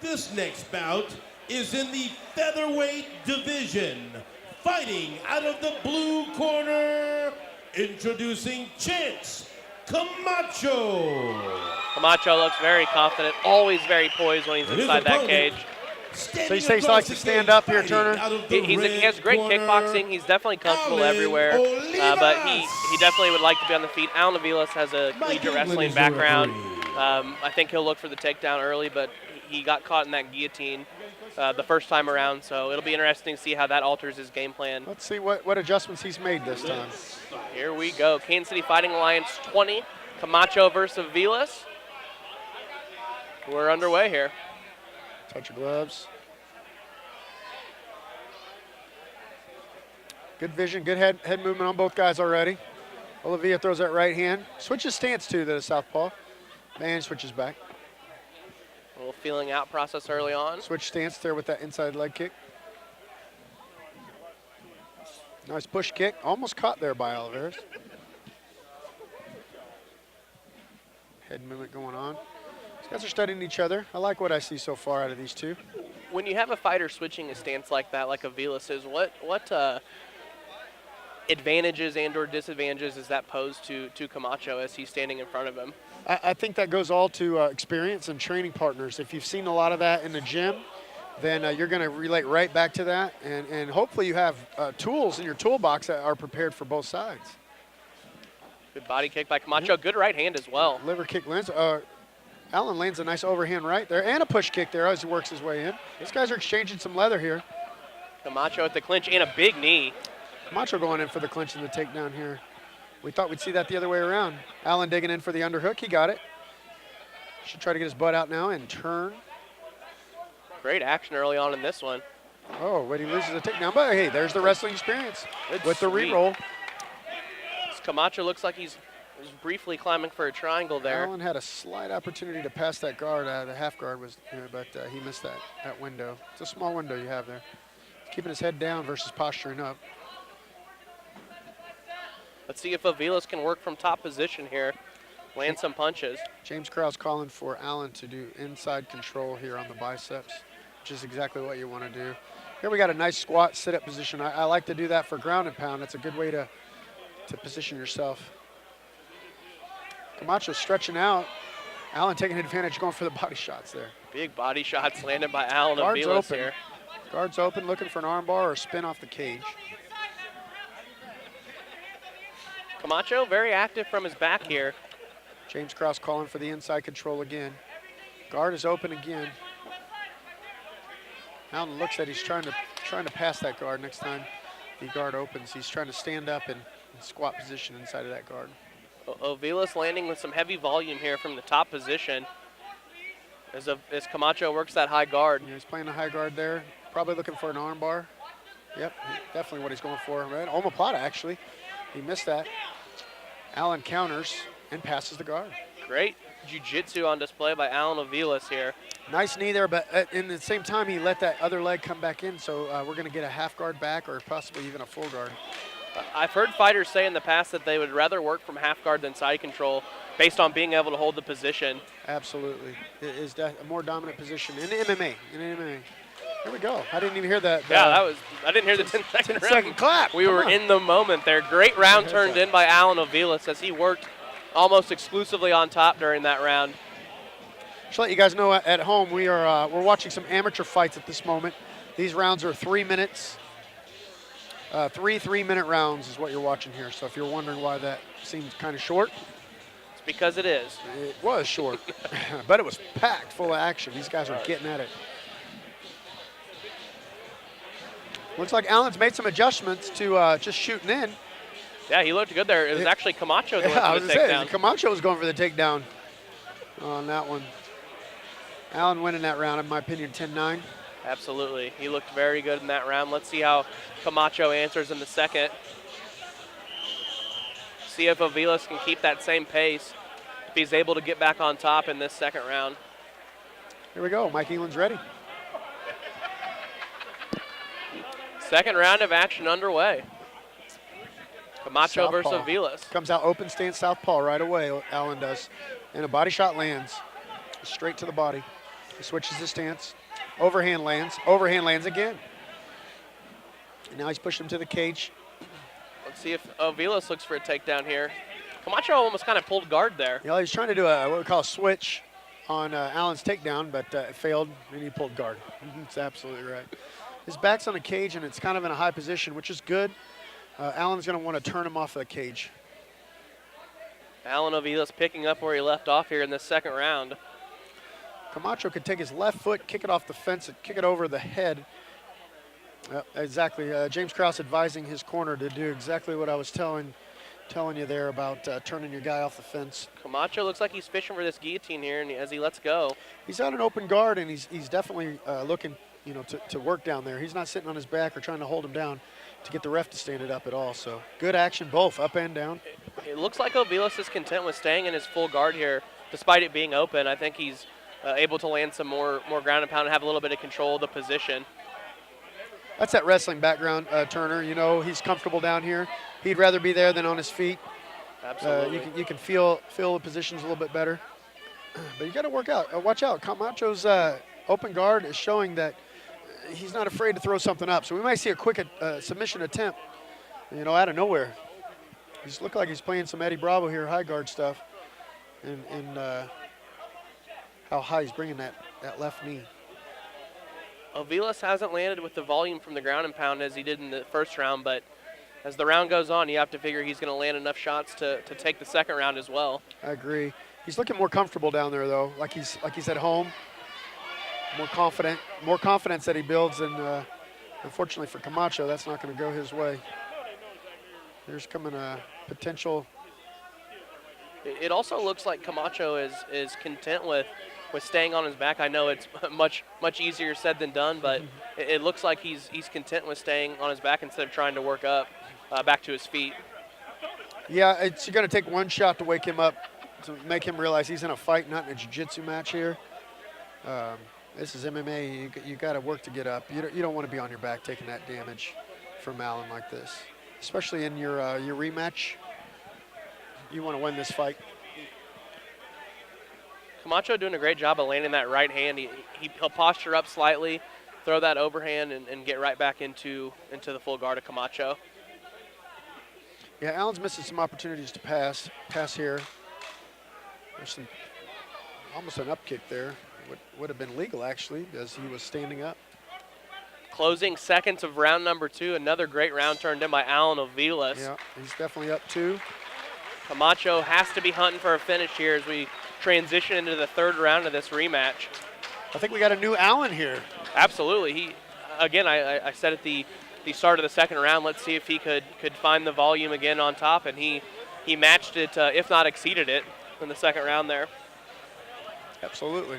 This next bout is in the featherweight division. Fighting out of the blue corner, introducing Chance Comacho. Comacho looks very confident, always very poised when he's inside that cage. So you say he likes to stand up here, Turner? He has great kickboxing. He's definitely comfortable everywhere, but he definitely would like to be on the feet. Alan Olivas has a collegiate wrestling background. I think he'll look for the takedown early, but he got caught in that guillotine the first time around, so it'll be interesting to see how that alters his game plan. Let's see what adjustments he's made this time. Here we go. Kansas City Fighting Alliance 20, Comacho versus Vilas. We're underway here. Touch of gloves. Good vision, good head movement on both guys already. Olivia throws that right hand. Switches stance too, the southpaw. Man switches back. A little feeling out process early on. Switch stance there with that inside leg kick. Nice push kick. Almost caught there by Olivas. Head movement going on. These guys are studying each other. I like what I see so far out of these two. When you have a fighter switching a stance like that, like a Vilas is, what advantages and or disadvantages is that posed to Comacho as he's standing in front of him? I think that goes all to experience and training partners. If you've seen a lot of that in the gym, then you're going to relate right back to that. And hopefully you have tools in your toolbox that are prepared for both sides. Good body kick by Comacho. Good right hand as well. Liver kick lands. Allen lands a nice overhand right there and a push kick there as he works his way in. These guys are exchanging some leather here. Comacho at the clinch and a big knee. Comacho going in for the clinch and the takedown here. We thought we'd see that the other way around. Allen digging in for the underhook. He got it. Should try to get his butt out now and turn. Great action early on in this one. Oh, but he loses the takedown. But hey, there's the wrestling experience with the re-roll. Camacho looks like he's briefly climbing for a triangle there. Allen had a slight opportunity to pass that guard. The half guard was, but he missed that window. It's a small window you have there. Keeping his head down versus posturing up. Let's see if Avilas can work from top position here, land some punches. James Krause calling for Allen to do inside control here on the biceps, which is exactly what you want to do. Here we got a nice squat sit-up position. I like to do that for ground and pound. It's a good way to position yourself. Camacho stretching out. Allen taking advantage, going for the body shots there. Big body shots landed by Allen Guard's Avilas open. here. Guard's open, looking for an arm bar or a spin off the cage. Camacho very active from his back here. James Krause calling for the inside control again. Guard is open again. Allen looks at he's trying to pass that guard. Next time the guard opens, he's trying to stand up and squat position inside of that guard. Avilas landing with some heavy volume here from the top position as Camacho works that high guard. Yeah, he's playing a high guard there. Probably looking for an arm bar. Yep, definitely what he's going for. Omoplata, actually. He missed that. Allen counters and passes the guard. Great jiu-jitsu on display by Alan Avilas here. Nice knee there, but in the same time, he let that other leg come back in, so we're going to get a half guard back or possibly even a full guard. I've heard fighters say in the past that they would rather work from half guard than side control based on being able to hold the position. Absolutely. It is a more dominant position in MMA. Here we go. I didn't even hear that. I didn't hear the 10-second clap. We were in the moment there. Great round turned in by Alan Avilas as he worked almost exclusively on top during that round. Just to let you guys know at home, we're watching some amateur fights at this moment. These rounds are 3 minutes. 3-minute rounds is what you're watching here. So if you're wondering why that seems kind of short, it's because it is. It was short, but it was packed full of action. These guys are getting at it. Looks like Allen's made some adjustments to just shooting in. Yeah, he looked good there. It was actually Camacho that went for the takedown. Camacho was going for the takedown on that one. Allen winning that round, in my opinion, 10-9. Absolutely. He looked very good in that round. Let's see how Camacho answers in the second. See if Avilas can keep that same pace if he's able to get back on top in this second round. Here we go. Mike Eland's ready. Second round of action underway. Comacho versus Avilas. Comes out open stance southpaw right away, Allen does. And a body shot lands straight to the body. He switches his stance. Overhand lands again. And now he's pushing him to the cage. Let's see if Vilas looks for a takedown here. Comacho almost kind of pulled guard there. You know, he's trying to do a what we call a switch on Allen's takedown, but it failed, and he pulled guard. That's absolutely right. His back's on the cage, and it's kind of in a high position, which is good. Allen's going to want to turn him off of the cage. Alan Ovilas picking up where he left off here in the second round. Comacho could take his left foot, kick it off the fence, and kick it over the head. Exactly. James Krause advising his corner to do exactly what I was telling you there about turning your guy off the fence. Comacho looks like he's fishing for this guillotine here, and as he lets go. He's on an open guard, and he's definitely looking, to work down there. He's not sitting on his back or trying to hold him down to get the ref to stand it up at all. So good action, both up and down. It looks like Ovilas is content with staying in his full guard here, despite it being open. I think he's able to land some more ground and pound and have a little bit of control of the position. That's that wrestling background, Turner. He's comfortable down here. He'd rather be there than on his feet. Absolutely. You can feel the positions a little bit better. But you got to watch out. Camacho's open guard is showing that he's not afraid to throw something up. So we might see a quick submission attempt, out of nowhere. He's looking like he's playing some Eddie Bravo here, high guard stuff. And how high he's bringing that left knee. Ovilas hasn't landed with the volume from the ground and pound as he did in the first round, but as the round goes on, you have to figure he's going to land enough shots to take the second round as well. I agree. He's looking more comfortable down there, though, like he's at home. More confidence that he builds, and unfortunately for Comacho, that's not going to go his way. There's coming a potential. It also looks like Comacho is content with staying on his back. I know it's much easier said than done, but it looks like he's content with staying on his back instead of trying to work up back to his feet. Yeah, it's going to take one shot to wake him up, to make him realize he's in a fight, not in a jiu-jitsu match here. This is MMA. You got to work to get up. You don't want to be on your back taking that damage from Allen like this, especially in your rematch. You want to win this fight. Comacho doing a great job of landing that right hand. He'll posture up slightly, throw that overhand, and get right back into the full guard of Comacho. Yeah, Allen's missing some opportunities to pass here. There's almost an up kick there. Would have been legal, actually, as he was standing up. Closing seconds of round number 2. Another great round turned in by Alan Ovilas. Yeah, he's definitely up 2. Camacho has to be hunting for a finish here as we transition into the third round of this rematch. I think we got a new Allen here. Absolutely. I said at the start of the second round, let's see if he could find the volume again on top, and he matched it, if not exceeded it, in the second round there. Absolutely.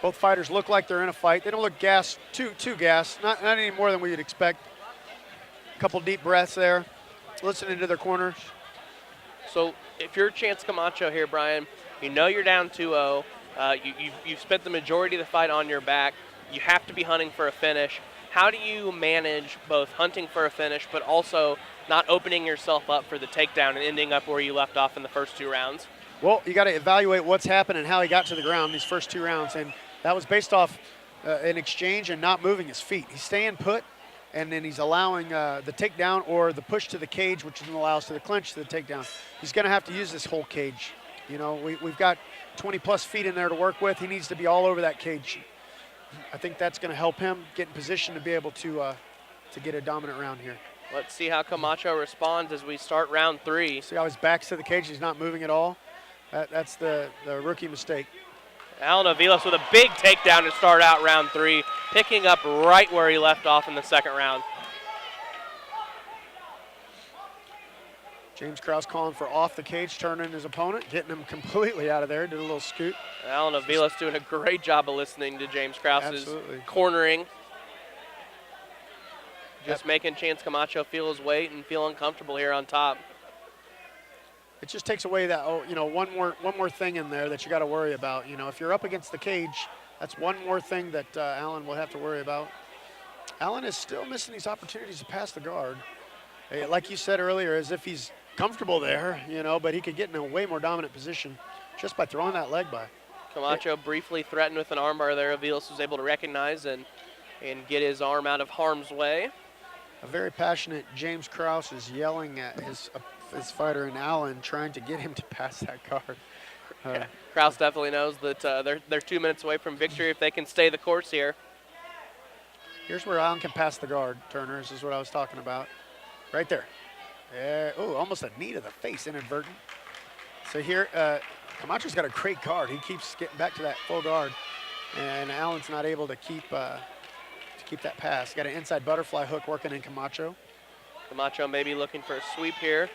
Both fighters look like they're in a fight. They don't look gassed, too gassed, not any more than we would expect. A couple deep breaths there, listening to their corners. So if you're Chance Comacho here, Brian, you're down 2-0. You've spent the majority of the fight on your back. You have to be hunting for a finish. How do you manage both hunting for a finish but also not opening yourself up for the takedown and ending up where you left off in the first 2 rounds? Well, you got to evaluate what's happened and how he got to the ground these first 2 rounds, and that was based off an exchange and not moving his feet. He's staying put, and then he's allowing the takedown or the push to the cage, which then allows to the clinch to the takedown. He's going to have to use this whole cage. We've got 20-plus feet in there to work with. He needs to be all over that cage. I think that's going to help him get in position to be able to get a dominant round here. Let's see how Comacho responds as we start round 3. See how his back's to the cage. He's not moving at all. That's the rookie mistake. Alan Ovilas with a big takedown to start out round 3, picking up right where he left off in the second round. James Krause calling for off the cage, turning his opponent, getting him completely out of there, did a little scoot. Alan Ovilas doing a great job of listening to James Krause's cornering. Just making Chance Comacho feel his weight and feel uncomfortable here on top. It just takes away that, one more thing in there that you got to worry about. If you're up against the cage, that's one more thing that Allen will have to worry about. Allen is still missing these opportunities to pass the guard. Like you said earlier, as if he's comfortable there, but he could get in a way more dominant position just by throwing that leg by. Camacho briefly threatened with an armbar there. Aviles was able to recognize and get his arm out of harm's way. A very passionate James Krause is yelling at his fighter in Allen, trying to get him to pass that guard. Yeah, Krause definitely knows that they're 2 minutes away from victory if they can stay the course here. Here's where Allen can pass the guard, Turner. This is what I was talking about. Right there. Yeah. Oh, almost a knee to the face, inadvertent. So here, Camacho's got a great guard. He keeps getting back to that full guard, and Allen's not able to keep that pass. Got an inside butterfly hook working in Comacho. Comacho maybe looking for a sweep here.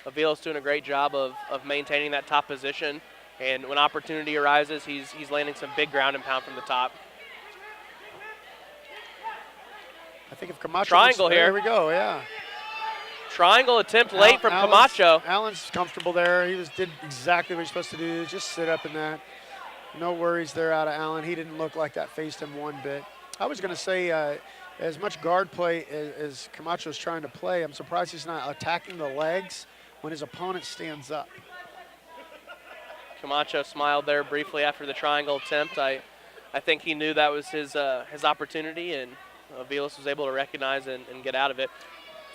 Aviles doing a great job of maintaining that top position, and when opportunity arises, he's landing some big ground and pound from the top. I think if Camacho triangle here. There we go. Yeah. Triangle attempt late from Comacho. Allen's comfortable there. He did exactly what he's supposed to do. Just sit up in that. No worries there out of Allen. He didn't look like that phased him one bit. I was going to say, as much guard play as Camacho's trying to play, I'm surprised he's not attacking the legs when his opponent stands up. Camacho smiled there briefly after the triangle attempt. I think he knew that was his opportunity, and Aviles was able to recognize and get out of it.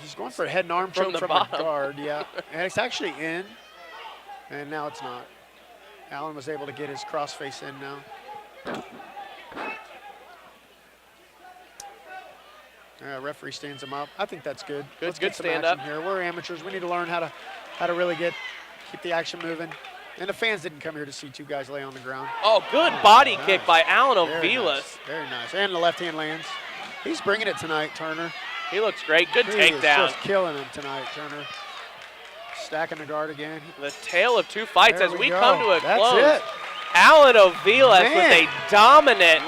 He's going for a head and arm choke from the guard, yeah. And it's actually in, and now it's not. Allen was able to get his crossface in now. Referee stands him up. I think that's good. Good stand up here. We're amateurs. We need to learn how to really keep the action moving. And the fans didn't come here to see two guys lay on the ground. Oh, good body kick by Alan Aviles. Very nice. And the left hand lands. He's bringing it tonight, Turner. He looks great. Good takedown. He's just killing him tonight, Turner. Stacking the guard again. The tale of two fights as we come to a close. That's it. Alan Aviles with a dominant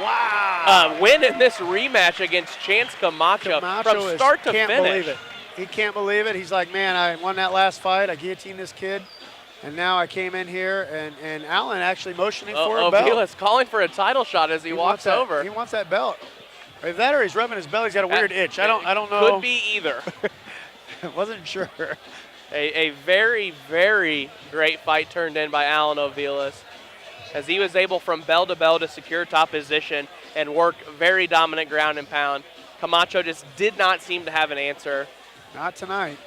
win in this rematch against Chance Comacho from start to finish. Believe it. He can't believe it. He's like, man, I won that last fight. I guillotined this kid. And now I came in here, and Allen actually motioning for a belt. Aviles calling for a title shot as he walks over. He wants that belt. If that or he's rubbing his belly, he's got a weird itch. I don't know. Could be either. Wasn't sure. A very, very great fight turned in by Alan Aviles, as he was able from bell to bell to secure top position and work very dominant ground and pound. Comacho just did not seem to have an answer. Not tonight.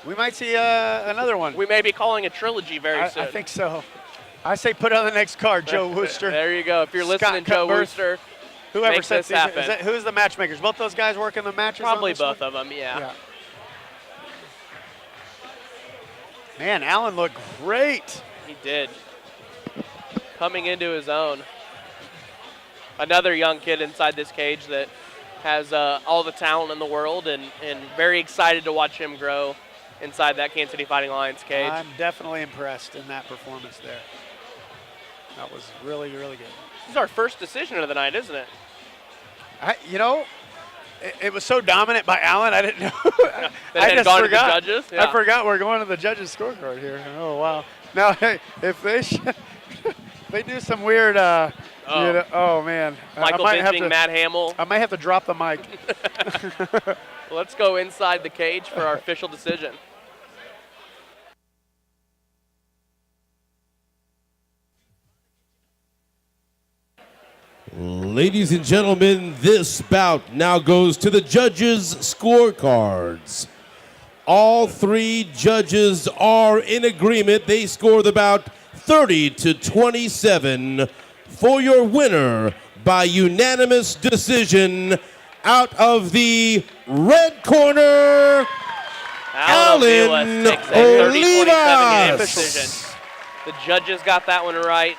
We might see another one. We may be calling a trilogy very soon. I think so. I say put on the next card, Joe Wooster. There you go. If you're listening, Joe Wooster, whoever make sets this happen. Who's the matchmakers? Both those guys working the matches? Probably both of them, yeah. Man, Allen looked great. He did. Coming into his own. Another young kid inside this cage that has all the talent in the world, and very excited to watch him grow inside that Kansas City Fighting Lions cage. I'm definitely impressed in that performance there. That was really, really good. This is our first decision of the night, isn't it? It was so dominant by Allen, I didn't know. I just forgot. To the judges? Yeah. I forgot we're going to the judges' scorecard here. Oh, wow. Now, hey, if they do some weird, oh, man. Michael Binsing, Matt Hamill. I might have to drop the mic. Let's go inside the cage for our official decision. Ladies and gentlemen, this bout now goes to the judges' scorecards. All three judges are in agreement. They score the bout 30-27 for your winner by unanimous decision. Out of the red corner, Alan takes a 30-27 Olivas. decision. The judges got that one right.